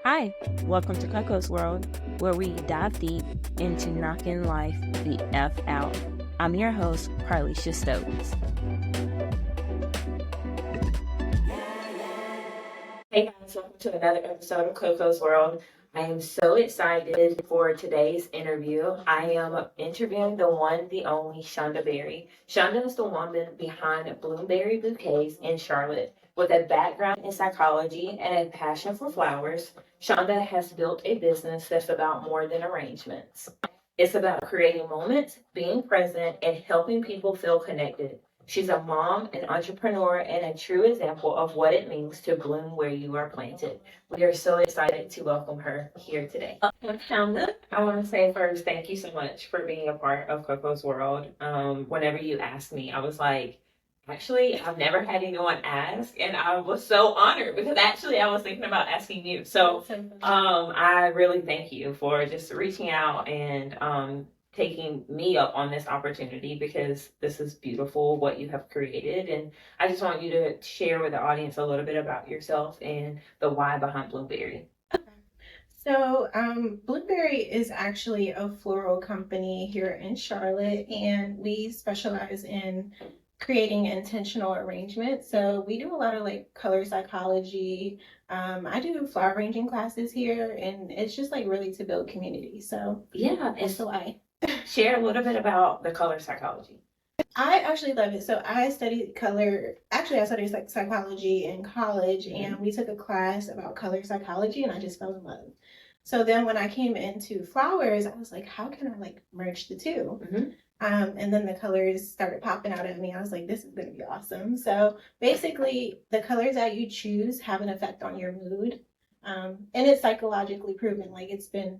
Hi, welcome to KoKo's World, where we dive deep into knocking life the F out. I'm your host, Carlisha Stokes. Hey guys, welcome to another episode of KoKo's World. I am so excited for today's interview. I am interviewing the one, the only Shawnda Berry. Shawnda is the woman behind Bloomberry Bouquets in Charlotte. With a background in psychology and a passion for flowers, Shawnda has built a business that's about more than arrangements. It's about creating moments, being present, and helping people feel connected. She's a mom, an entrepreneur, and a true example of what it means to bloom where you are planted. We are so excited to welcome her here today. Shawnda, I want to say first, thank you so much for being a part of KoKo's World. Whenever you asked me, I was like, actually, I've never had anyone ask, and I was so honored because actually I was thinking about asking you. So I really thank you for just reaching out and taking me up on this opportunity because this is beautiful what you have created. And I just want you to share with the audience a little bit about yourself and the why behind Bloomberry. So, Bloomberry is actually a floral company here in Charlotte, and we specialize in creating intentional arrangements. So we do a lot of like color psychology. I do flower arranging classes here, and it's just like really to build community. So Yeah, that's why. share a little bit about the color psychology. I actually love it. So I studied color. Actually, I studied like psychology in college, and we took a class about color psychology, and I just fell in love. So then when I came into flowers, I was like, how can I like merge the two? And then the colors started popping out at me. I was like, this is going to be awesome. So basically, the colors that you choose have an effect on your mood. And it's psychologically proven. Like it's been,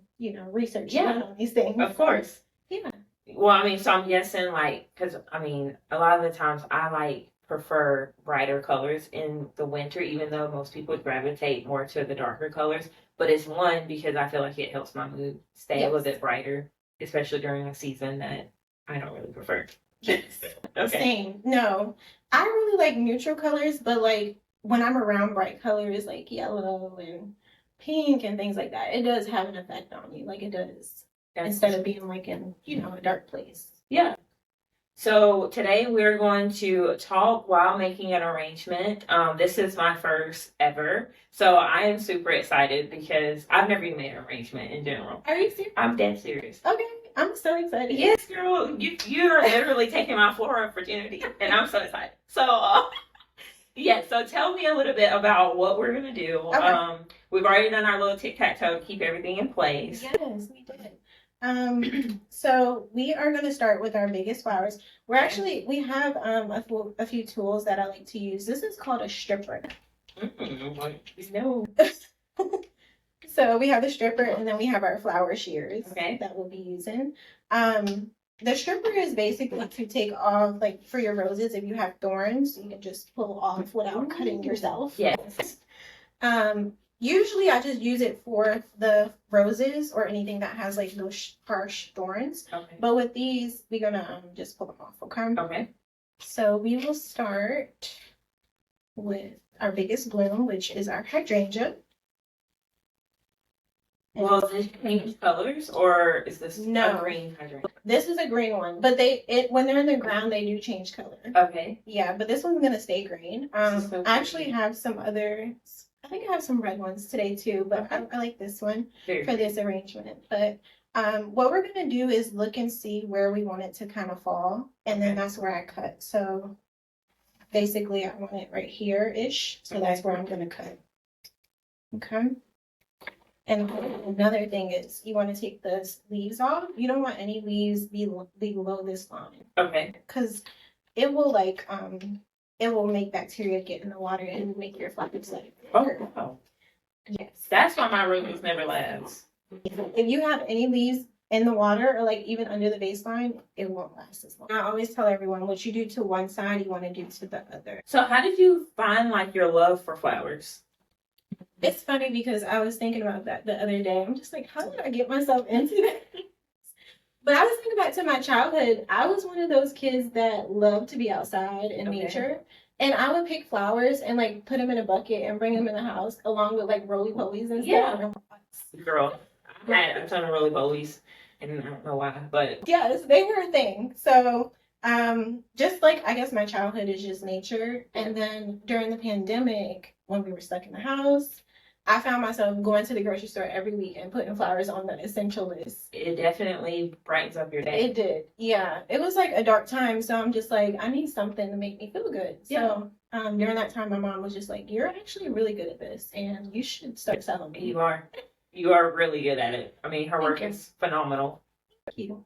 research done on these things. Of course. Yeah. Well, I mean, so I'm guessing because I mean, a lot of the times I prefer brighter colors in the winter, even though most people would gravitate more to the darker colors. But it's one, because I feel like it helps my mood stay a little bit brighter, especially during a season that I don't really prefer. Yes. Okay. Same. No, I really like neutral colors, but like when I'm around bright colors like yellow and pink and things like that, it does have an effect on you. Like it does. Instead of being like in, a dark place. Yeah. So today we're going to talk while making an arrangement. This is my first ever. So I am super excited because I've never even made an arrangement in general. Are you serious? I'm dead serious. Okay. I'm so excited. Yes, girl. You're literally taking my floral virginity, and I'm so excited. So, so tell me a little bit about what we're going to do. Okay. We've already done our little tic-tac-toe to keep everything in place. Yes, we did. So we are going to start with our biggest flowers. We have a few tools that I like to use. This is called a stripper. No. So we have the stripper, and then we have our flower shears that we'll be using. The stripper is basically to take off, like for your roses, if you have thorns, you can just pull off without cutting yourself. Yes. Usually I just use it for the roses or anything that has like those harsh thorns. Okay. But with these, we're gonna just pull them off, okay? Okay. So we will start with our biggest bloom, which is our hydrangea. Well, does it change colors, or is this a green hydrangea? This is a green one, but when they're in the ground, they do change color. Okay. Yeah, but this one's gonna stay green. I actually have some others. I think I have some red ones today too, but I like this one for this arrangement. But what we're gonna do is look and see where we want it to kind of fall, and then that's where I cut. So basically, I want it right here-ish, so that's where I'm gonna cut. Okay. And another thing is you want to take the leaves off. You don't want any leaves below this line. Okay. Because it will make bacteria get in the water and make your flowers like. Oh, wow. Yes. That's why my roses never last. If you have any leaves in the water or like even under the baseline, it won't last as long. I always tell everyone what you do to one side, you want to do to the other. So how did you find like your love for flowers? It's funny because I was thinking about that the other day. I'm just like, how did I get myself into that? But I was thinking back to my childhood. I was one of those kids that loved to be outside in nature. And I would pick flowers and like put them in a bucket and bring them in the house along with like roly polies and stuff. Yeah. Girl, I had a ton of roly polies and I don't know why, but yes, they were a thing. So just like I guess my childhood is just nature. And then during the pandemic, when we were stuck in the house, I found myself going to the grocery store every week and putting flowers on the essential list. It definitely brightens up your day. It did. Yeah. It was like a dark time. So I'm just like, I need something to make me feel good. Yeah. So during that time, my mom was just like, you're actually really good at this and you should start selling them. You are. You are really good at it. I mean, her work is phenomenal. Thank you.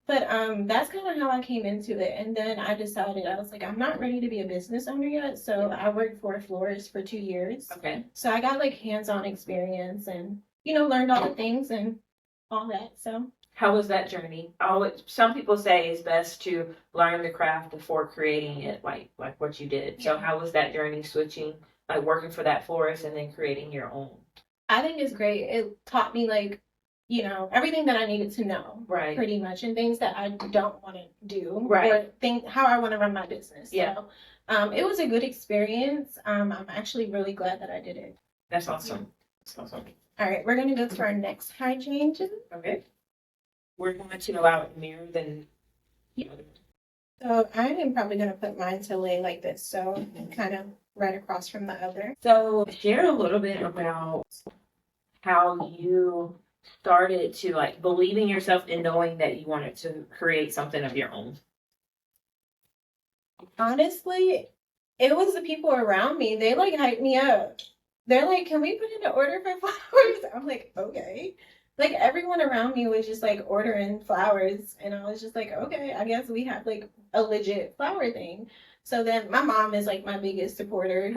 But that's kind of how I came into it. And then I decided, I was like, I'm not ready to be a business owner yet. So I worked for a florist for 2 years. Okay. So I got like hands-on experience and, you know, learned all the things and all that. So how was that journey? Some people say it's best to learn the craft before creating it, like what you did. So how was that journey switching, like working for that florist and then creating your own? I think it's great. It taught me like, you know, everything that I needed to know, right? Pretty much, and things that I don't want to do, right? Or think how I want to run my business. Yeah. So, it was a good experience. I'm actually really glad that I did it. That's awesome. That's awesome. All right, we're gonna go to our next high changes. Okay. We're going to allow it to mirror then. Yeah. So I am probably gonna put mine to lay like this, so kind of right across from the other. So share a little bit about how you started to like believe in yourself and knowing that you wanted to create something of your own. Honestly, it was the people around me. They like hyped me up. They're like, can we put in an order for flowers? I'm like, okay. Like everyone around me was just like ordering flowers. And I was just like, okay, I guess we have like a legit flower thing. So then my mom is like my biggest supporter.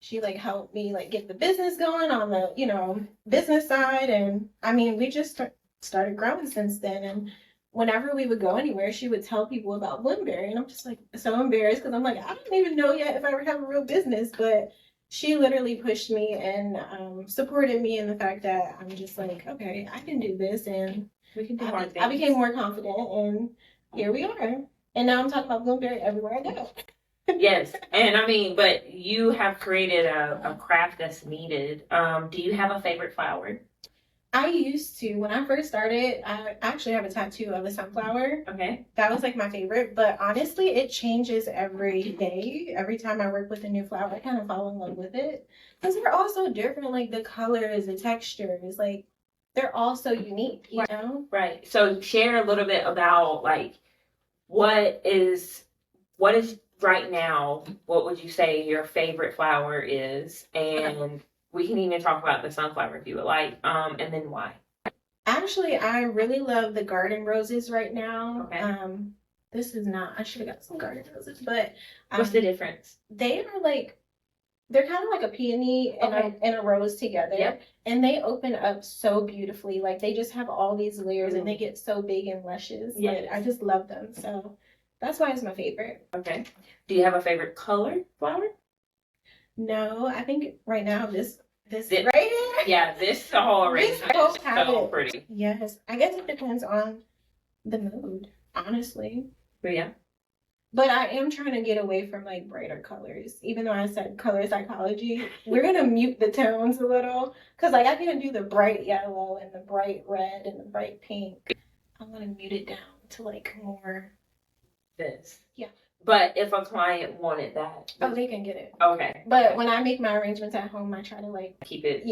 She like helped me like get the business going on the, you know, business side. And I mean, we just started growing since then. And whenever we would go anywhere, she would tell people about Bloomberry. And I'm just like so embarrassed because I'm like, I don't even know yet if I ever have a real business. But she literally pushed me and supported me in the fact that I'm just like, okay, I can do this. And we can do hard things. I became more confident and here we are. And now I'm talking about Bloomberry everywhere I go. Yes. And I mean, but you have created a craft that's needed. Do you have a favorite flower? I used to. When I first started, I actually have a tattoo of a sunflower. Okay. That was like my favorite. But honestly, it changes every day. Every time I work with a new flower, I kind of fall in love with it. Because they're all so different. Like the colors, the textures, like they're all so unique, you know? Right. So share a little bit about like what is right now, what would you say your favorite flower is? And we can even talk about the sunflower if you would like, and then why. Actually, I really love the garden roses right now. Okay. This is not, I should have got some garden roses, but what's the difference? They are like, they're kind of like a peony and a rose together. Yep. And they open up so beautifully. Like they just have all these layers and they get so big and luscious. Yes. Like, I just love them. So that's why it's my favorite. Okay. Do you have a favorite color flower? No, I think right now this right here. Yeah, this whole arrangement is so pretty. Yes. I guess it depends on the mood, honestly. But yeah. But I am trying to get away from like brighter colors. Even though I said color psychology, we're gonna mute the tones a little. Cause like I can't do the bright yellow and the bright red and the bright pink. I'm gonna mute it down to like more this. Yeah. But if a client wanted that. Oh, they can get it. Okay. But when I make my arrangements at home, I try to like keep it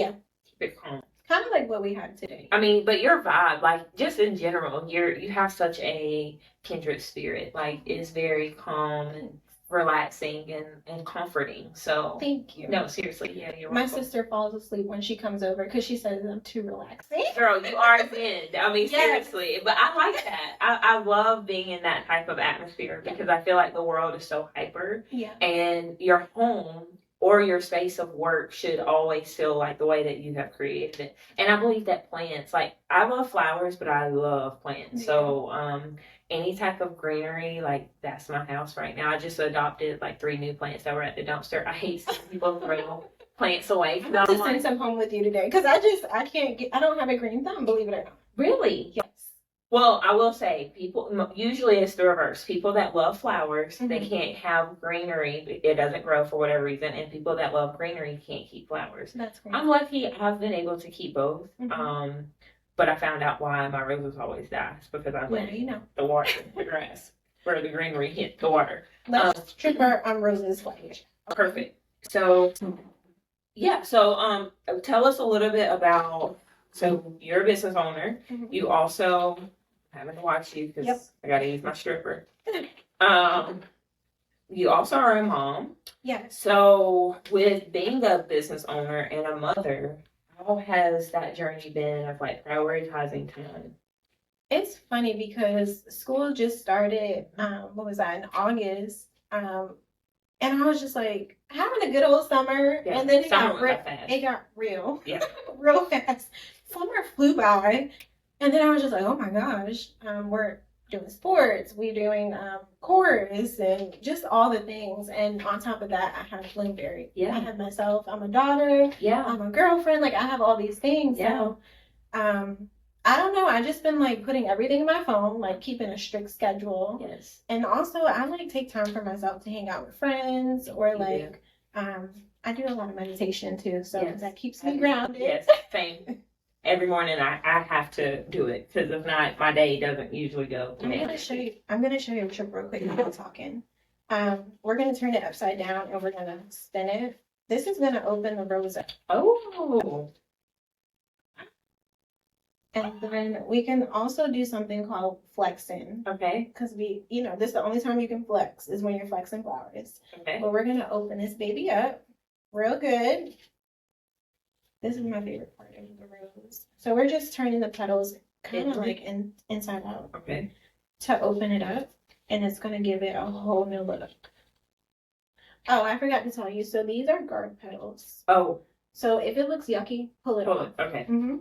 calm. Kind of like what we have today. I mean, but your vibe, like just in general, you have such a kindred spirit. Like it's very calm and relaxing and comforting. So thank you. No, seriously, yeah, you're my welcome. sister falls asleep when she comes over because she says I'm too relaxing. Girl, you are zen. I mean, seriously. But I like that. I love being in that type of atmosphere because I feel like the world is so hyper. Yeah. And your home or your space of work should always feel like the way that you have created it. And I believe that plants, like I love flowers, but I love plants. Yeah. So any type of greenery, like that's my house right now. I just adopted like 3 new plants that were at the dumpster. I hate seeing people throw plants away. I'm going to send some home with you today because I don't have a green thumb, believe it or not. Really? Yes. Well, I will say, usually it's the reverse. People that love flowers, they can't have greenery. It doesn't grow for whatever reason. And people that love greenery can't keep flowers. That's great. I'm lucky I've been able to keep both. But I found out why my roses always die. It's because I let the water, the grass, where the greenery hit the water. Let's trip our roses flash. Perfect. So, yeah. So, tell us a little bit about. So you're a business owner. You also having to watch you because I got to use my stripper. You also are a mom. Yes. So with being a business owner and a mother, how has that journey been of like prioritizing time? It's funny because school just started, what was that, in August. And I was just like having a good old summer. Yeah. And then it got real. Yeah. Real fast. Summer flew by. And then I was just like, oh my gosh, we're doing sports, we're doing chorus and just all the things. And on top of that, I have Bloomberry. Yeah. I have myself, I'm a daughter. Yeah. I'm a girlfriend. Like I have all these things. Yeah. So I don't know. I just been like putting everything in my phone, like keeping a strict schedule. Yes. And also I like take time for myself to hang out with friends or like I do a lot of meditation too. So that keeps me grounded. Yes. Same. Every morning I have to do it because if not, my day doesn't usually go. I'm gonna show you a trick real quick while I'm talking. We're gonna turn it upside down and we're gonna spin it. This is gonna open the rose up. Oh. And then we can also do something called flexing. Okay. Because this is the only time you can flex is when you're flexing flowers. Okay. But we're gonna open this baby up real good. This is my favorite part of the rose. So we're just turning the petals kind of like inside out. Okay. To open it up. And it's going to give it a whole new look. Oh, I forgot to tell you. So these are guard petals. Oh. So if it looks yucky, pull it off. Okay. Mm-hmm.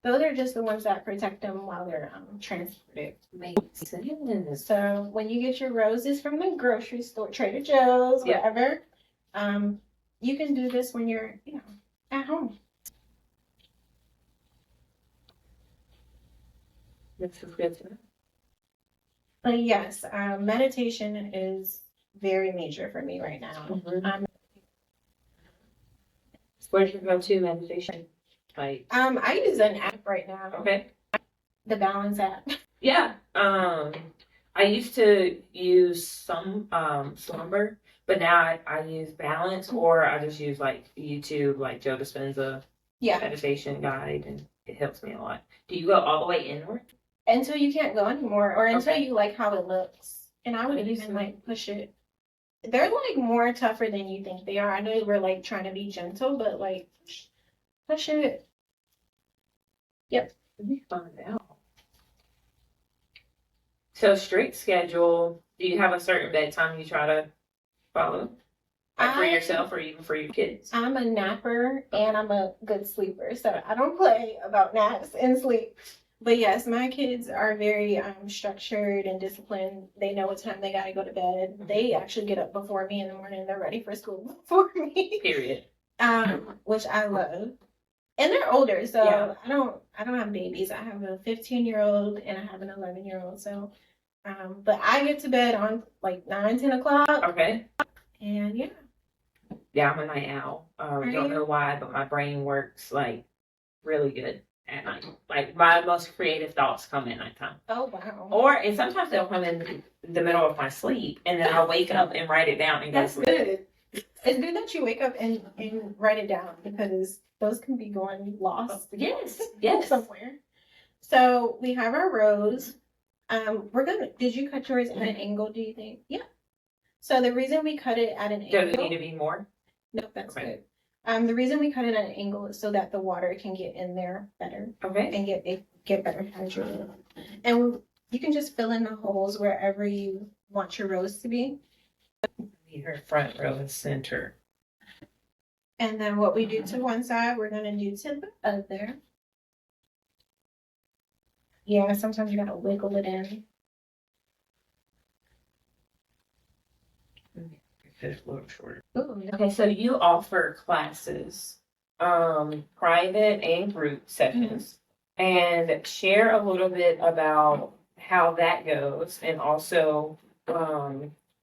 Those are just the ones that protect them while they're transported. Makes sense. So when you get your roses from the grocery store, Trader Joe's, whatever, you can do this when you're, at home. This is good to know. But yes, meditation is very major for me right now. Mm-hmm. Where's your go-to meditation? Like, I use an app right now. Okay. The Balance app. Yeah. I used to use some Slumber. But now I use Balance, or I just use like YouTube, like Joe Dispenza meditation guide, and it helps me a lot. Do you go all the way inward? Until you can't go anymore, or until you like how it looks. And I would even like push it. They're like more tougher than you think they are. I know we're like trying to be gentle, but like push it. Yep. Let me find out. So strict schedule. Do you have a certain bedtime you try to follow? Like for yourself or even for your kids? I'm a napper and I'm a good sleeper. So I don't play about naps and sleep. But yes, my kids are very structured and disciplined. They know what time they got to go to bed. They actually get up before me in the morning. They're ready for school before me. Period. Which I love. And they're older, so I don't have babies. I have a 15-year-old and I have an 11-year-old. So but I get to bed on like 9, 10 o'clock. Okay. And yeah, I'm a night owl. Don't know why, but my brain works like really good at night. Like my most creative thoughts come at nighttime. Oh wow. And sometimes they'll come in the middle of my sleep, and then I'll wake up and write it down and go to sleep. That's good. It's good that you wake up and write it down because those can be going lost. Yes. Somewhere. So we have our rose. Did you cut yours at an angle, do you think? Yeah. So the reason we cut it at an angle. Does it need to be more? No, that's good. The reason we cut it at an angle is so that the water can get in there better. Okay. And get better hydrated. And you can just fill in the holes wherever you want your rose to be. Her front row and center. And then what we do to one side, we're going to do to the other. Yeah, sometimes you got to wiggle it in. It's a little shorter. Ooh, okay, so you offer classes, private and group sessions. and share a little bit about how that goes. And also,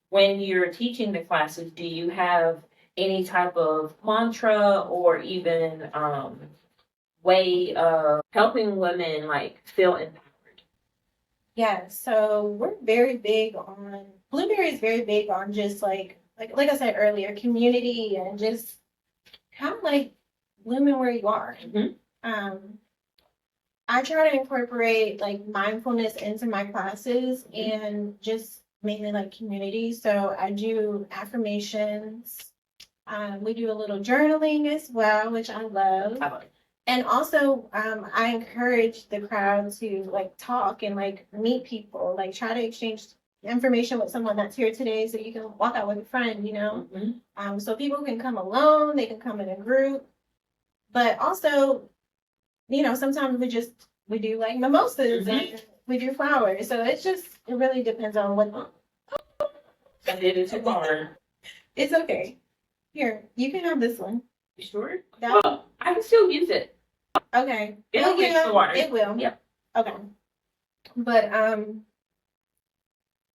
when you're teaching the classes, do you have any type of mantra or even way of helping women like feel empowered? Yeah, so we're very big on Bloomberry is very big on just like I said earlier, community and just kind of like blooming where you are. I try to incorporate like mindfulness into my classes and just mainly like community. So I do affirmations. We do a little journaling as well, which I love. And also, I encourage the crowd to like talk and like meet people, like try to exchange information with someone that's here today so you can walk out with a friend, you know? So people can come alone, they can come in a group, but also, you know, sometimes we do like mimosas and we do flowers. So it really depends on what. I did it too hard. It's okay. Here, you can have this one. You sure? Well, I can still use it. Okay. It'll mix the water. It will. Yep. Okay. But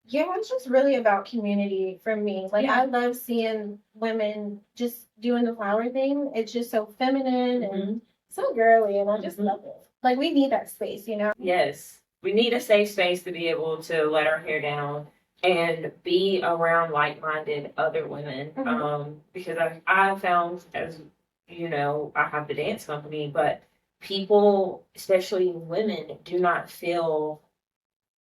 yeah, it's just really about community for me. Like I love seeing women just doing the flower thing. It's just so feminine and so girly, and I just love it. Like we need that space, you know? Yes. We need a safe space to be able to let our hair down and be around like-minded other women. Because I found, as you know, I have the dance company, but people, especially women, do not feel,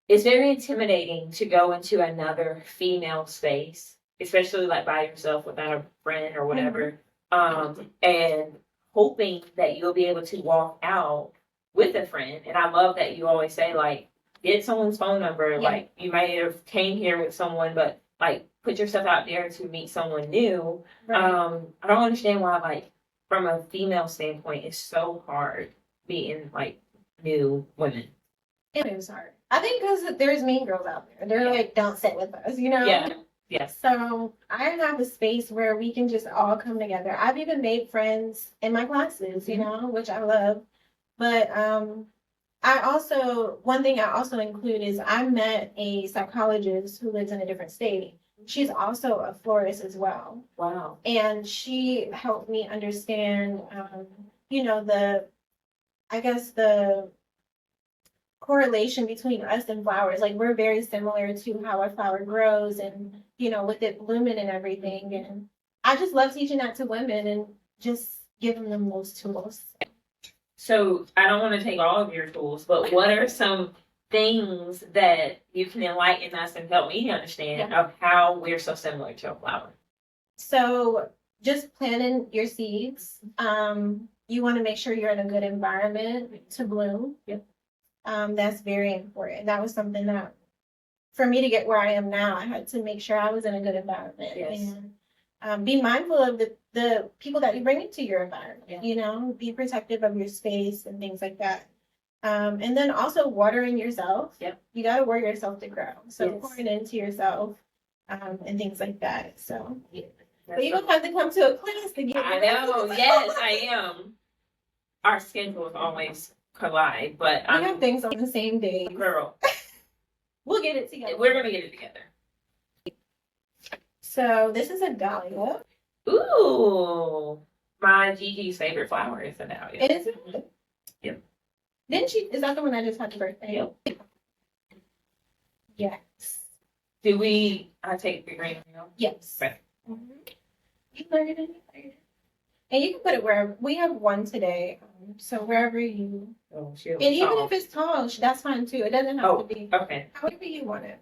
it's very intimidating to go into another female space, especially like by yourself without a friend or whatever, and hoping that you'll be able to walk out with a friend. And I love that you always say, like, get someone's phone number. Like, you might have came here with someone, but like put yourself out there to meet someone new. I don't understand why, like, from a female standpoint, it's so hard meeting like new women. It is hard. I think because there's mean girls out there. They're like, don't sit with us, you know? Yeah. Yes. So I have a space where we can just all come together. I've even made friends in my classes, you know, which I love. But one thing I also include is I met a psychologist who lives in a different state. She's also a florist as well. Wow. And she helped me understand, you know, the correlation between us and flowers. Like we're very similar to how a flower grows and, you know, with it blooming and everything. And I just love teaching that to women and just giving them those tools. So I don't want to take all of your tools, but what are some things that you can enlighten us and help me understand of how we're so similar to a flower? So just planting your seeds. You want to make sure you're in a good environment to bloom. That's very important. That was something that, for me to get where I am now, I had to make sure I was in a good environment. And be mindful of the people that you bring into your environment. You know, be protective of your space and things like that. And then also watering yourself. You got to water yourself to grow. So pouring into yourself and things like that. So, but you don't have to come to a class to get. I know. Yes, I am. Our schedules always collide, but we have things on the same day. Girl, we'll get it together. We're gonna get it together. So this is a dahlia. Ooh, my Gigi's favorite flower is a dahlia. Is it? Yep. Didn't she? Is that the one that just had the birthday? Yep. Yes. Do we? I take the green now. Yes. Right. You learn it anywhere. And you can put it wherever. We have one today, so wherever you. Oh, and even if it's tall, that's fine too. It doesn't have to be. Okay. However you want it.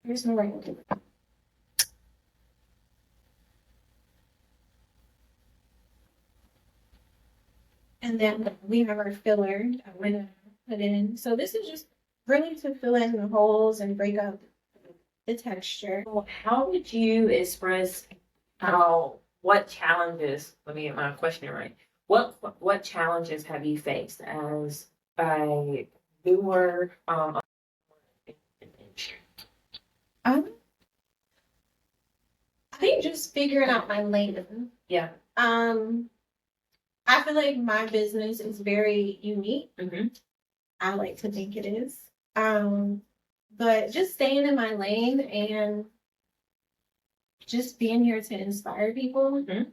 Here's some ring. And then we have our filler. I'm gonna put in. So this is just really to fill in the holes and break up the texture. How would you express what challenges? Let me get my question right. What challenges have you faced as a newer? I think just figuring out my lane. Yeah. I feel like my business is very unique. Mm-hmm. I like to think it is. But just staying in my lane and just being here to inspire people. Mm-hmm.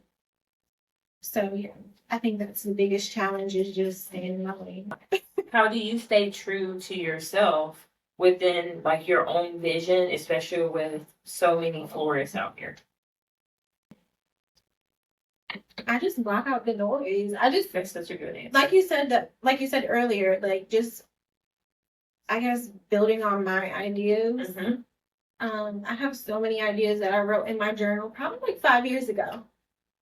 So yeah, I think that's the biggest challenge is just staying in my lane. How do you stay true to yourself within like your own vision, especially with so many florists out here? I just block out the noise. That's such a good answer. Like you said earlier, like just I guess building on my ideas. Mm-hmm. I have so many ideas that I wrote in my journal probably like 5 years ago.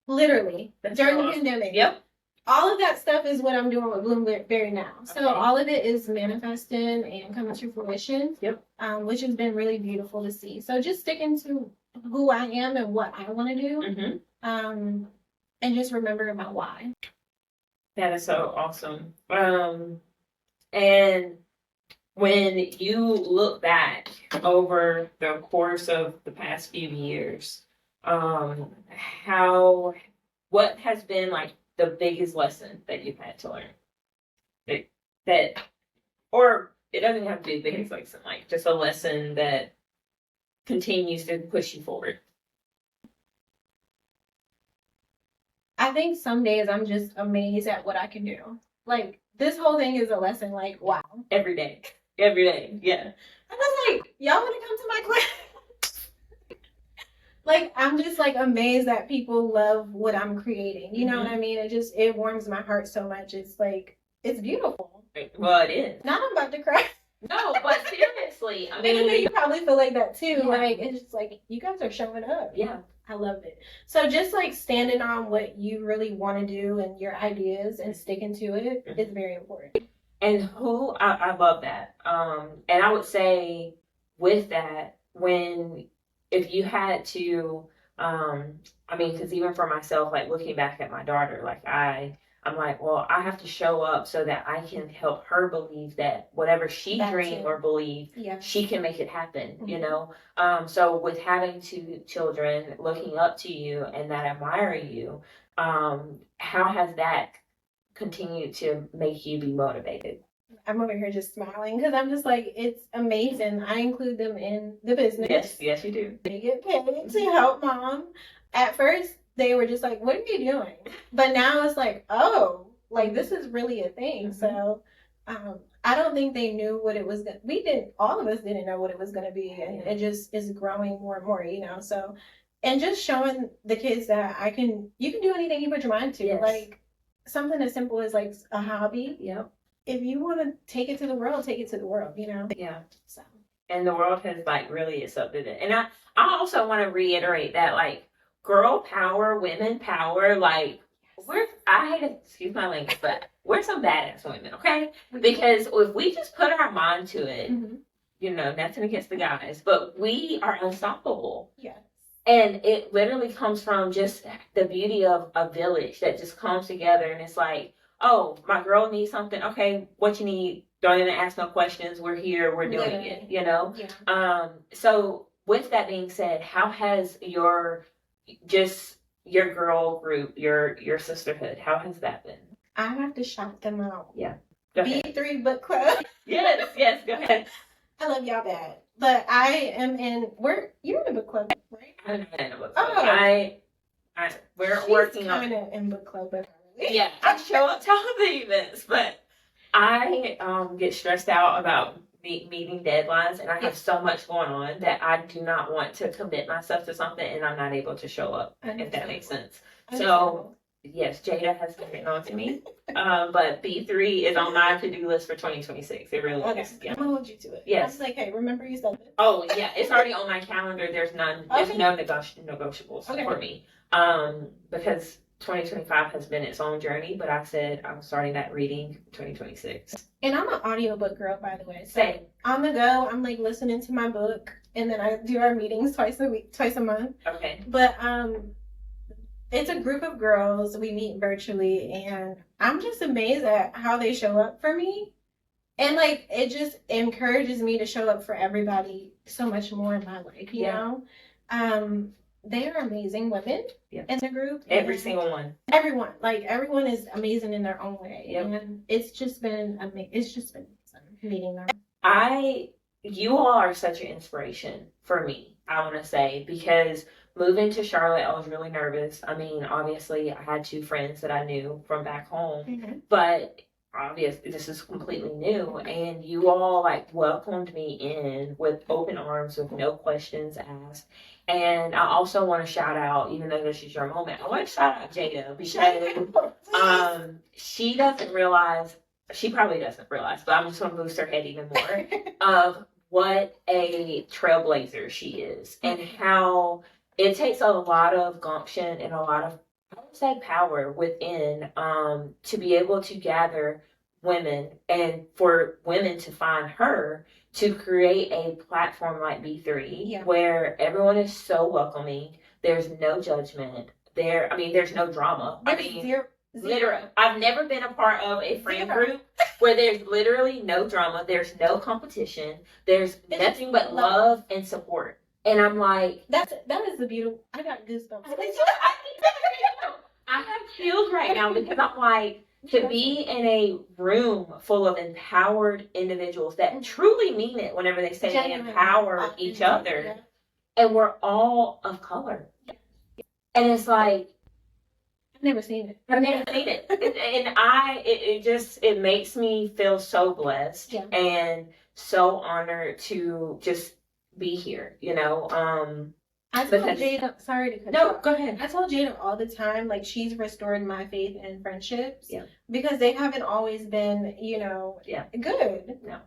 Literally. That's during the pandemic. Yep. All of that stuff is what I'm doing with Bloomberry now. Okay. So all of it is manifesting and coming to fruition. Yep. Which has been really beautiful to see. So just sticking to who I am and what I want to do. Mm-hmm. And just remembering my why. That is so awesome. And when you look back over the course of the past few years, what has been like the biggest lesson that you've had to learn? Or it doesn't have to be the biggest lesson, like just a lesson that continues to push you forward. I think some days I'm just amazed at what I can do. Like this whole thing is a lesson. Like wow, every day, yeah. I'm just like, y'all want to come to my class? Like I'm just like amazed that people love what I'm creating. You know what I mean? It warms my heart so much. It's like it's beautiful. Well, it is. Now I'm about to cry. No, but seriously, I mean, you probably feel like that too. Yeah. Like it's just like you guys are showing up. Yeah. I loved it. So just like standing on what you really want to do and your ideas and sticking to it is very important. And I love that. And I would say with that, if you had to, because even for myself, like looking back at my daughter, like I'm like, well, I have to show up so that I can help her believe that whatever she dreamed or believed, she can make it happen, you know? So with having 2 children looking up to you and that admire you, how has that continued to make you be motivated? I'm over here just smiling because I'm just like, it's amazing. I include them in the business. Yes, you do. They get paid to help mom. At first, they were just like, what are you doing? But now it's like, oh, like this is really a thing. Mm-hmm. So I don't think they knew what it was. All of us didn't know what it was going to be. And it just is growing more and more, you know? So, and just showing the kids that you can do anything you put your mind to. Yes. Like something as simple as like a hobby. Yep. If you want to take it to the world, take it to the world, you know? Yeah. So. And the world has like really accepted it. And I also want to reiterate that like, girl power, women power, like excuse my language, but we're some badass women, okay? Because if we just put our mind to it, you know, nothing against the guys, but we are unstoppable. Yes. And it literally comes from just the beauty of a village that just comes together and it's like, oh, my girl needs something. Okay, what you need? Don't even ask no questions. We're here. We're doing it, you know? Yeah. So with that being said, how has your girl group, your sisterhood, how has that been? I have to shout them out. Yeah. B3 Book Club. Yes, go ahead. I love y'all bad. But I am you're in the book club, right? I'm in a book club. Oh. We're working on kind of in book club, but yeah, I show up to all the events, but I get stressed out about meeting deadlines, and I have so much going on that I do not want to commit myself to something and I'm not able to show up, if that makes sense. So yes, Jada has been on to me, but B3 is on my to-do list for 2026. It really is. Yeah. I'm gonna hold you to it. Yes. I was like, hey, remember you said this? Oh yeah, it's already on my calendar. There's no negotiables for me, because 2025 has been its own journey, but I said I'm starting that reading 2026. And I'm an audiobook girl, by the way. So on the go, I'm like listening to my book, and then I do our meetings twice a month. Okay. But it's a group of girls. We meet virtually, and I'm just amazed at how they show up for me. And like it just encourages me to show up for everybody so much more in my life, you know? they are amazing women in the group. Every single one. Everyone is amazing in their own way. Yep. And it's just been amazing meeting them. You all are such an inspiration for me, I want to say, because moving to Charlotte, I was really nervous. I mean, obviously, I had 2 friends that I knew from back home, but obviously, this is completely new. And you all like welcomed me in with open arms, with no questions asked. And I also want to shout out, even though this is your moment, I want to shout out Jada because she doesn't realize. She probably doesn't realize, but I'm just going to boost her head even more of what a trailblazer she is and how it takes a lot of gumption and a lot of, I would say, power within to be able to gather women and for women to find her to create a platform like B3 where everyone is so welcoming. There's no judgment. There's no drama. Zero. Literally, I've never been a part of a friend group where there's literally no drama. There's no competition. There's nothing but love and support. And I'm like, that is the beautiful. I got goosebumps. I have chills right now because I'm like, to be in a room full of empowered individuals that truly mean it whenever they say they empower each other, and we're all of color, and it's like. I've never seen it. And it makes me feel so blessed and so honored to just be here, I told Jada, sorry to cut you off. Go ahead. I tell Jada all the time, like, she's restored my faith in friendships because they haven't always been, good. No.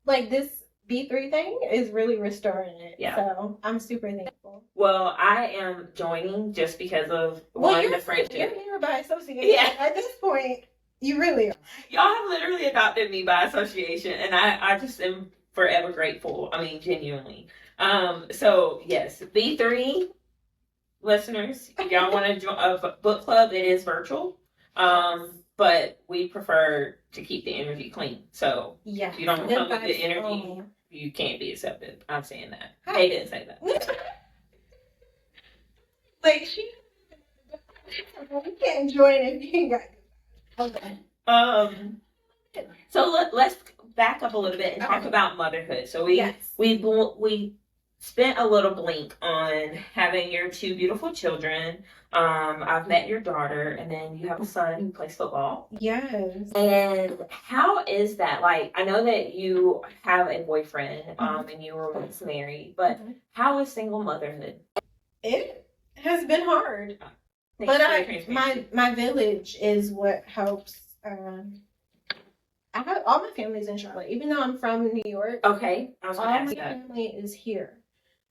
Like, this B3 thing is really restoring it. Yeah. So I'm super thankful. Well, I am joining just because of the friendship. You're here by association. Yeah. At this point, you really are. Y'all have literally adopted me by association, and I just am forever grateful. I mean, genuinely. So yes, B3 listeners, if y'all want to join a book club, it is virtual. But we prefer to keep the energy clean. So if you don't come with the energy, you can't be accepted. I'm saying that. They didn't say that. Like, you can't join if you ain't got. Okay. So let's back up a little bit and talk about motherhood. So we spent a little blink on having your 2 beautiful children. I've met your daughter, and then you have a son who plays football. Yes. And how is that? Like, I know that you have a boyfriend, and you were once married, but how is single motherhood? It has been hard. But my village is what helps. I have all my family's in Charlotte, even though I'm from New York. Okay, I was going to ask that. All my family is here,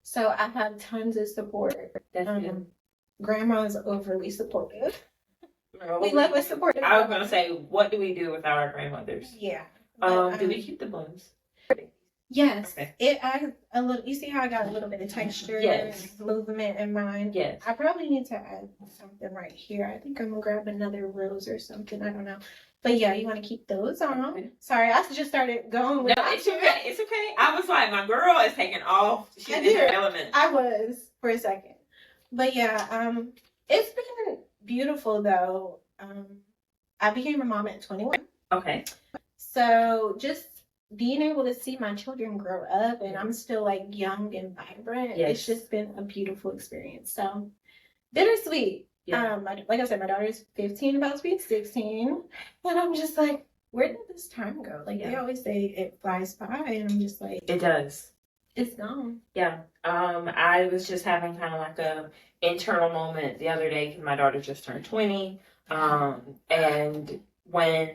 so I have tons of support. That's good. Grandma's overly supportive. We love a supportive. I was going to say, what do we do with our grandmothers? Yeah. Do we keep the blooms? Yes. Okay. It adds a little. You see how I got a little bit of texture, movement in mine. Yes. I probably need to add something right here. I think I'm gonna grab another rose or something. I don't know. But yeah, you want to keep those on. Okay. Sorry, I just started going with. No, it's okay. It's okay. I was like, my girl is taking off. She's in her element. I was for a second, but yeah, it's been beautiful though. I became a mom at 21. Okay. So just being able to see my children grow up, and I'm still like young and vibrant. Yes. It's just been a beautiful experience. So bittersweet. Yeah. Like I said, my daughter's 15, about to be 16, and I'm just like, where did this time go? Like they always say, it flies by, and I'm just like, it does. It's gone. Yeah. I was just having kind of like a internal moment the other day because my daughter just turned 20, and when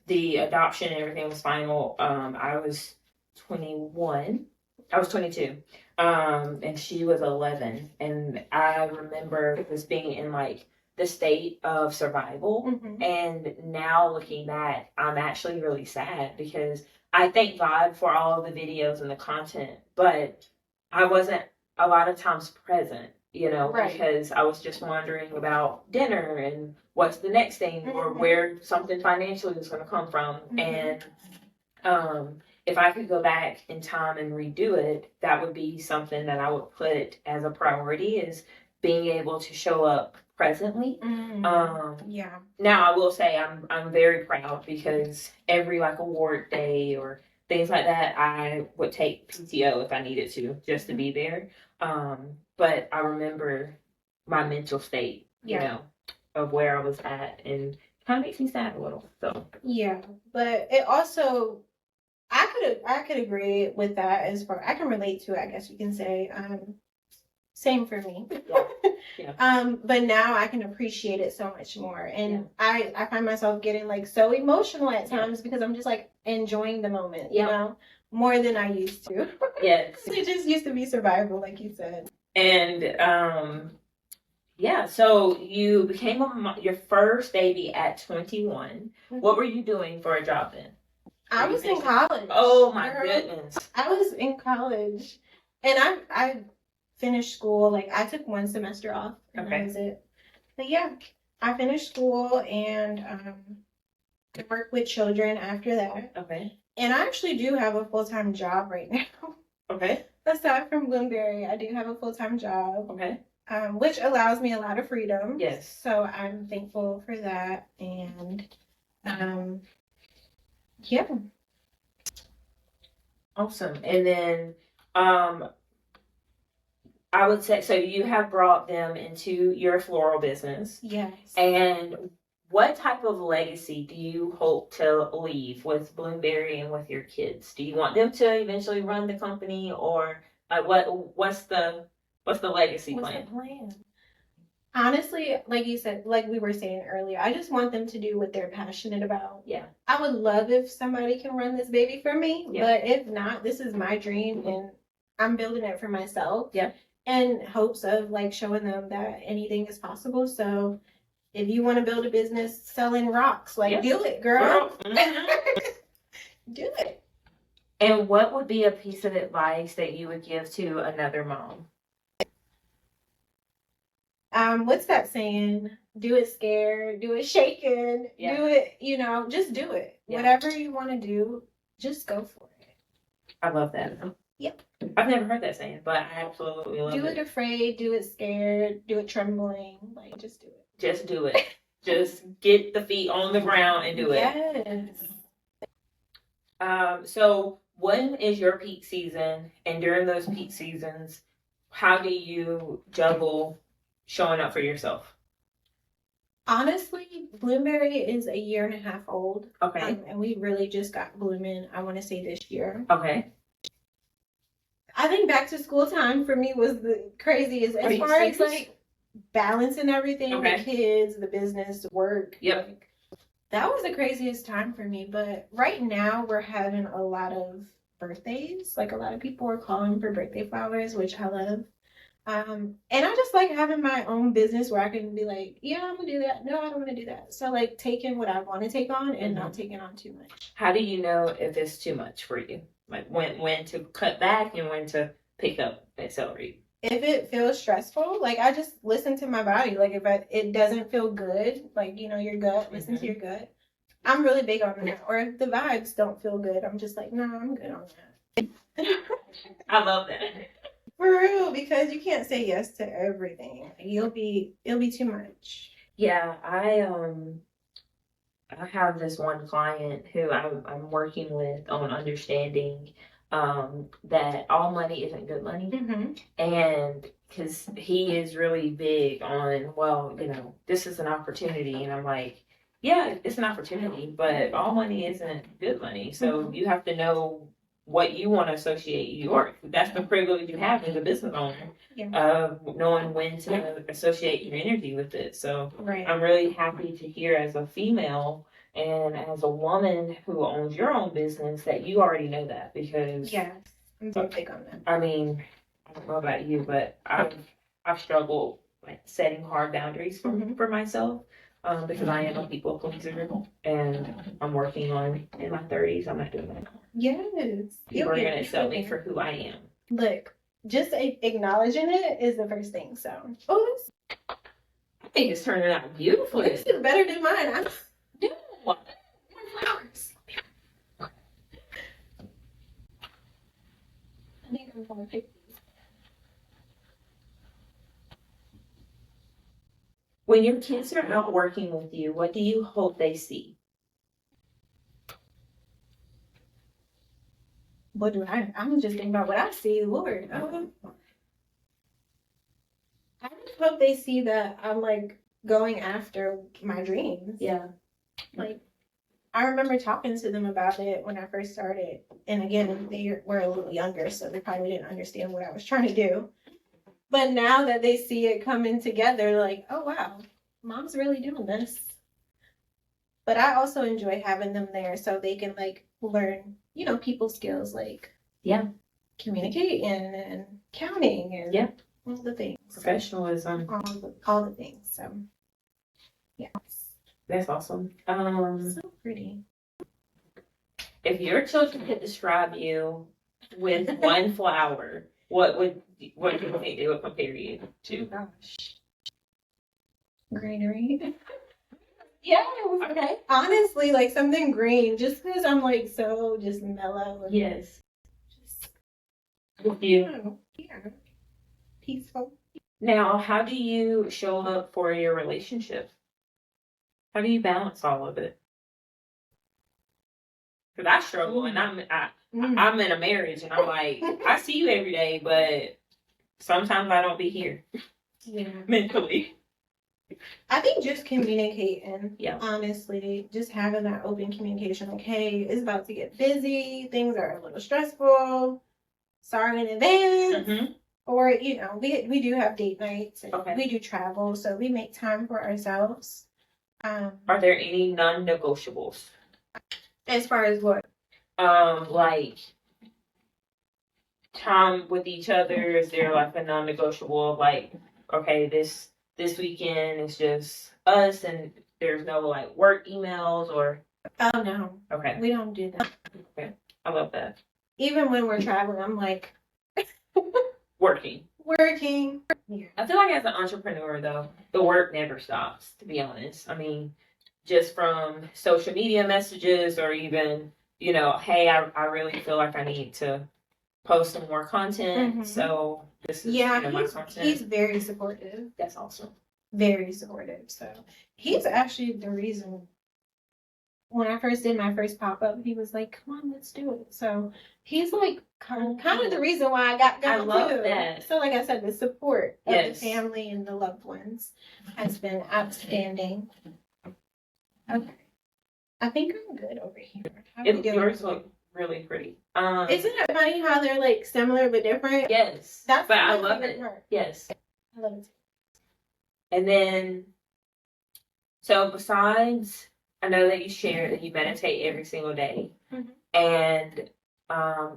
the adoption and everything was final, I was 21. I was 22. And she was 11. And I remember just being in like the state of survival. Mm-hmm. And now looking back, I'm actually really sad because I thank God for all of the videos and the content, but I wasn't a lot of times present, right. Because I was just wondering about dinner and what's the next thing, mm-hmm. or where something financially was going to come from. Mm-hmm. And if I could go back in time and redo it, that would be something that I would put as a priority, is being able to show up presently. Yeah. Now I will say I'm very proud because every like award day or things like that, I would take PTO if I needed to just to be there. But I remember my mental state, you know, of where I was at, and kind of makes me sad a little. So yeah, but it also I could agree with that as far I can relate to it, I guess you can say. Same for me. Yeah. But now I can appreciate it so much more. And I find myself getting like so emotional at times because I'm just like enjoying the moment, you know, more than I used to. Yes. It just used to be survival, like you said. And yeah, so you became your first baby at 21. Mm-hmm. What were you doing for a job then? I was in college. Oh my goodness. I was in college. And I finished school. Like I took one semester off and that was it. But yeah, I finished school and worked with children after that. Okay. And I actually do have a full-time job right now. Okay. Aside from Bloomberry, I do have a full-time job. Okay. Which allows me a lot of freedom. Yes. So I'm thankful for that. And yeah. Awesome. And then I would say, so you have brought them into your floral business. Yes. And what type of legacy do you hope to leave with Bloomberry and with your kids? Do you want them to eventually run the company, or what's the legacy plan? What's the plan? Honestly, like you said, like we were saying earlier, I just want them to do what they're passionate about. Yeah. I would love if somebody can run this baby for me, but if not, this is my dream and I'm building it for myself. Yeah. In hopes of like showing them that anything is possible. So if you want to build a business selling rocks, like do it, girl. Do it. And what would be a piece of advice that you would give to another mom? What's that saying? Do it scared, do it shaken, do it, just do it. Yeah. Whatever you want to do, just go for it. I love that. Yep. I've never heard that saying, but I absolutely love it. Do it afraid, do it scared, do it trembling. Like, just do it. Just do it. Just get the feet on the ground and do it. Yes. So when is your peak season? And during those peak seasons, how do you juggle showing up for yourself? Honestly, Bloomberry is a year and a half old. Okay. And we really just got blooming, I want to say this year. Okay. I think back to school time for me was the craziest as far as like balancing everything, the kids, the business, the work. Yep. Like, that was the craziest time for me. But right now we're having a lot of birthdays. Like a lot of people are calling for birthday flowers, which I love. And I just like having my own business where I can be like, yeah, I'm gonna do that. No, I don't want to do that. So like taking what I want to take on and not taking on too much. How do you know if it's too much for you? Like when to cut back and when to pick up, accelerate? If it feels stressful, like I just listen to my body. Like if it doesn't feel good, like your gut, listen to your gut. I'm really big on that. Or if the vibes don't feel good, I'm just like, no, I'm good on that. I love that. For real, because you can't say yes to everything. It'll be too much. Yeah, I have this one client who I'm working with on understanding that all money isn't good money. Mm-hmm. And because he is really big on, well, this is an opportunity. And I'm like, yeah, it's an opportunity, but all money isn't good money. So you have to know what you want to associate that's the privilege you have as a business owner, of knowing when to associate your energy with it. So I'm really happy to hear as a female and as a woman who owns your own business that you already know that, because I'm so big on that. I mean, I don't know about you, but I've struggled like setting hard boundaries for myself. Because I am a people pleaser and I'm working on in my 30s. I'm not doing that anymore. Yes. People are going to accept me for who I am. Look, just acknowledging it is the first thing. So, I think it's turning out beautifully. This is better than mine. Flowers. I think I'm going to pick these. When your kids are out working with you, what do you hope they see? What do I'm just thinking about what I see, Lord. I just hope they see that I'm like going after my dreams. Yeah. Like, I remember talking to them about it when I first started. And again, they were a little younger, so they probably didn't understand what I was trying to do. But now that they see it coming together, like, oh wow, mom's really doing this. But I also enjoy having them there so they can like learn, people skills like communicating and counting and all the things. Professionalism. All the things. So yeah. That's awesome. So pretty. If your children could describe you with one flower, what do you think they would compare you to? Oh, gosh. Greenery. Yeah. Okay. Honestly, like something green, just because I'm like so just mellow. And yes. With you. Yeah. Peaceful. Now, how do you show up for your relationship? How do you balance all of it? Because I struggle, and I'm in a marriage, and I'm like, I see you every day, but sometimes I don't be here. Yeah. Mentally. I think just communicating. Yeah. Honestly, just having that open communication. Like, hey, it's about to get busy. Things are a little stressful. Sorry in advance. Mm-hmm. Or, we do have date nights. And we do travel, so we make time for ourselves. Are there any non-negotiables? As far as what? Like time with each other. Is there like a non-negotiable of like, okay, this weekend is just us and there's no like work emails or? Oh no. Okay. We don't do that. Okay. I love that. Even when we're traveling, I'm like working. Yeah. I feel like as an entrepreneur though, the work never stops, to be honest. I mean, just from social media messages or even, hey, I really feel like I need to post some more content. Mm-hmm. So this is my content. He's very supportive. That's awesome. Very supportive. So he's actually the reason when I first did my first pop-up, he was like, come on, let's do it. So he's like kind of the reason why I got going. I love that. So like I said, the support of the family and the loved ones has been outstanding. Okay. I think I'm good over here. Yours look really pretty. Isn't it funny how they're like similar but different? Yes. But I love it. Part. Yes. I love it. And then, so besides, I know that you share that you meditate every single day, and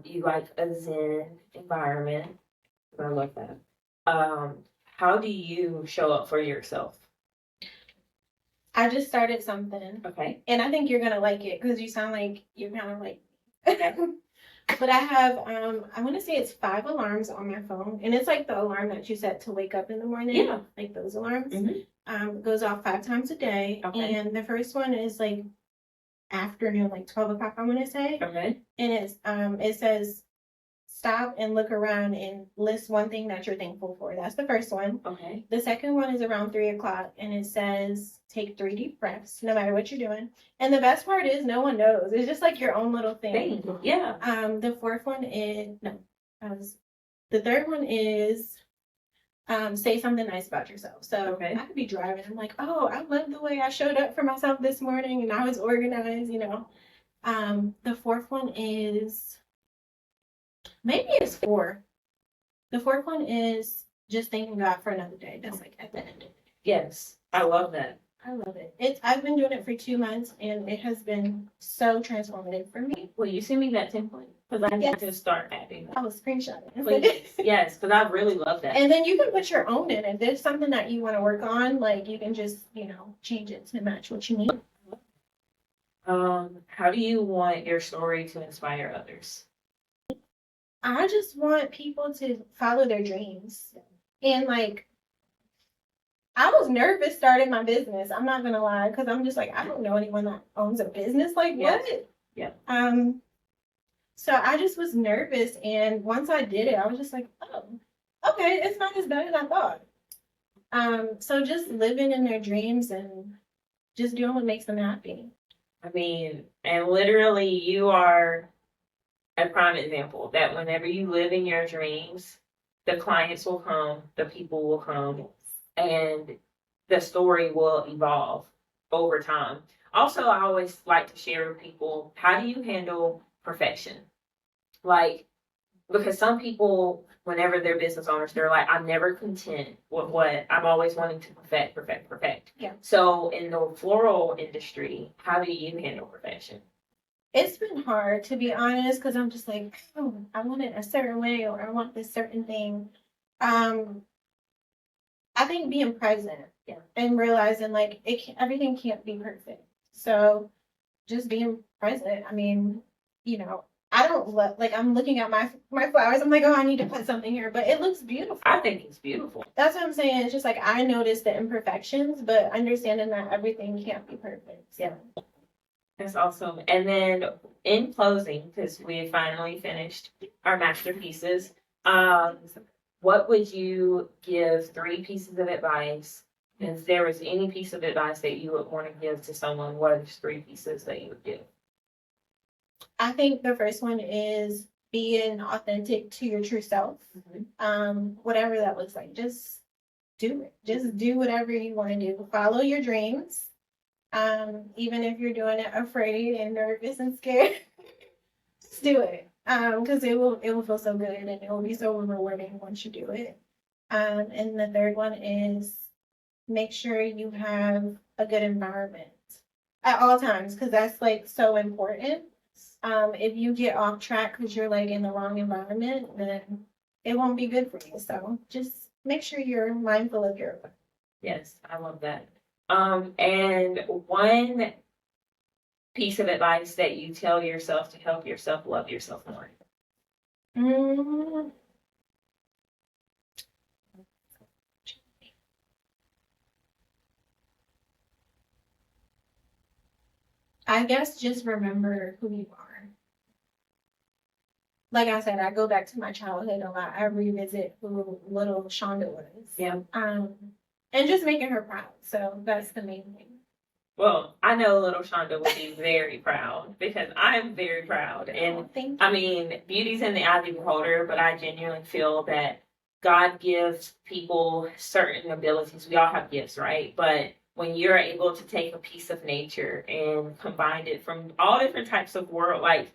you like a Zen environment. I love that. How do you show up for yourself? I just started something. Okay. And I think you're gonna like it because you sound like you're kind of like. But I have I want to say it's 5 alarms on my phone, and it's like the alarm that you set to wake up in the morning. Yeah. Like those alarms. Mm-hmm. Goes off 5 times a day. Okay. And the first one is like afternoon, like 12 o'clock, I want to say. Okay. And it's it says stop and look around and list one thing that you're thankful for. That's the first one. Okay. The second one is around 3 o'clock, and it says take 3 deep breaths, no matter what you're doing. And the best part is no one knows. It's just like your own little thing. Yeah. The fourth one is the third one is say something nice about yourself. So I could be driving. I'm like, oh, I love the way I showed up for myself this morning, and I was organized. The fourth one is. Maybe it's 4. The fourth one is just thanking God for another day. That's like at the end of it. Yes. I love that. I love it. I've been doing it for 2 months, and it has been so transformative for me. Will you send me that template? Because I need to start adding that. I will screenshot it. Please. Yes, because I really love that. And then you can put your own in. If there's something that you want to work on, like you can just, change it to match what you need. How do you want your story to inspire others? I just want people to follow their dreams. And I was nervous starting my business. I'm not gonna lie, because I'm just like, I don't know anyone that owns a business. Like, what? Yeah. So I just was nervous, and once I did it, I was just like, oh, okay, it's not as bad as I thought. So just living in their dreams and just doing what makes them happy. I mean, and literally you are a prime example that whenever you live in your dreams, the clients will come, the people will come, and the story will evolve over time. Also, I always like to share with people, how do you handle perfection? Like, because some people, whenever they're business owners, they're like, I'm never content with what I'm always wanting to perfect. Yeah. So in the floral industry, how do you handle perfection? It's been hard, to be honest, because I'm just like, oh, I want it a certain way, or I want this certain thing. I think being present, yeah, and realizing like everything can't be perfect. So just being present. I mean, I don't look like I'm looking at my flowers. I'm like, oh, I need to put something here, but it looks beautiful. I think it's beautiful. That's what I'm saying. It's just like I notice the imperfections, but understanding that everything can't be perfect. So. Yeah. That's awesome. And then in closing, because we finally finished our masterpieces, what would you give 3 pieces of advice? And if there was any piece of advice that you would want to give to someone, what are 3 pieces that you would give? I think the first one is being authentic to your true self. Mm-hmm. Whatever that looks like, just do it. Just do whatever you want to do. Follow your dreams. Even if you're doing it afraid and nervous and scared, just do it. Because it will feel so good and it will be so rewarding once you do it. And the third one is make sure you have a good environment at all times, because that's like so important. If you get off track because you're like in the wrong environment, then it won't be good for you. So just make sure you're mindful of your environment. Yes, I love that. And one piece of advice that you tell yourself to help yourself love yourself more. I guess just remember who you are. Like I said, I go back to my childhood a lot. I revisit who little Shawnda was. Yeah. And just making her proud. So that's the main thing. Well, I know little Shawnda will be very proud because I'm very proud. And I mean, beauty's in the eye of the beholder, but I genuinely feel that God gives people certain abilities. We all have gifts, right? But when you're able to take a piece of nature and combine it from all different types of world, like,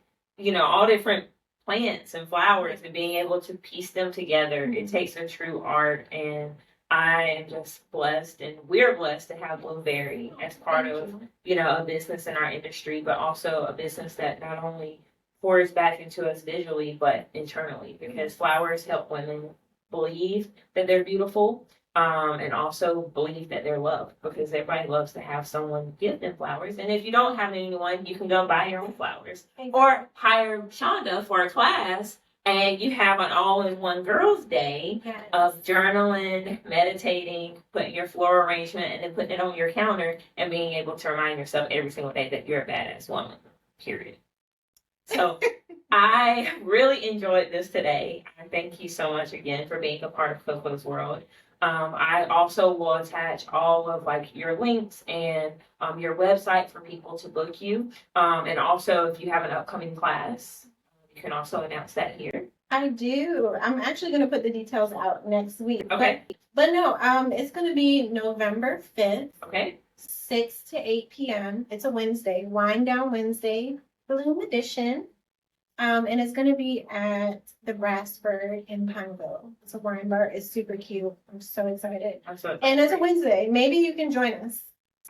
all different plants and flowers, and being able to piece them together, it takes a true art. And I am just blessed, and we're blessed to have Bloomberry as part of, a business in our industry, but also a business that not only pours back into us visually, but internally, because flowers help women believe that they're beautiful, and also believe that they're loved, because everybody loves to have someone give them flowers. And if you don't have anyone, you can go buy your own flowers or hire Shawnda for a class. And you have an all-in-one girls' day of journaling, meditating, putting your floral arrangement, and then putting it on your counter and being able to remind yourself every single day that you're a badass woman, period. So I really enjoyed this today. I thank you so much again for being a part of KoKo's world. I also will attach all of your links and your website for people to book you. And also if you have an upcoming class, you can also announce that here. I do. I'm actually going to put the details out next week. Okay. But no, it's going to be November 5th. Okay. 6 to 8 p.m. It's a Wednesday, Wind Down Wednesday, Bloom Edition. And it's going to be at the Brassford in Pineville. It's a wine bar. It's super cute. I'm so excited. And it's a Wednesday. Maybe you can join us.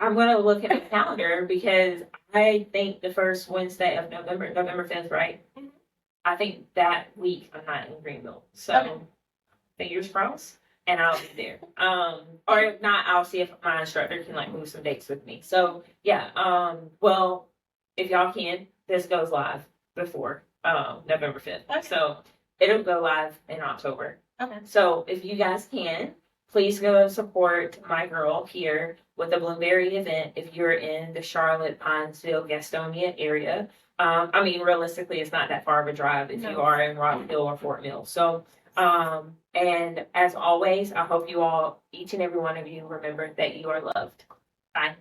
I'm going to look at the calendar because I think the first Wednesday of November 5th, right? Mm-hmm. I think that week I'm not in Greenville. So fingers crossed, and I'll be there. Or if not, I'll see if my instructor can move some dates with me. So yeah, well, if y'all can, this goes live before November 5th. Okay. So it'll go live in October. Okay. So if you guys can, please go support my girl here with the Bloomberry event if you're in the Charlotte, Pinesville, Gastonia area. Realistically, it's not that far of a drive if you are in Rockville or Fort Mill. So And as always, I hope you all, each and every one of you, remember that you are loved. Bye.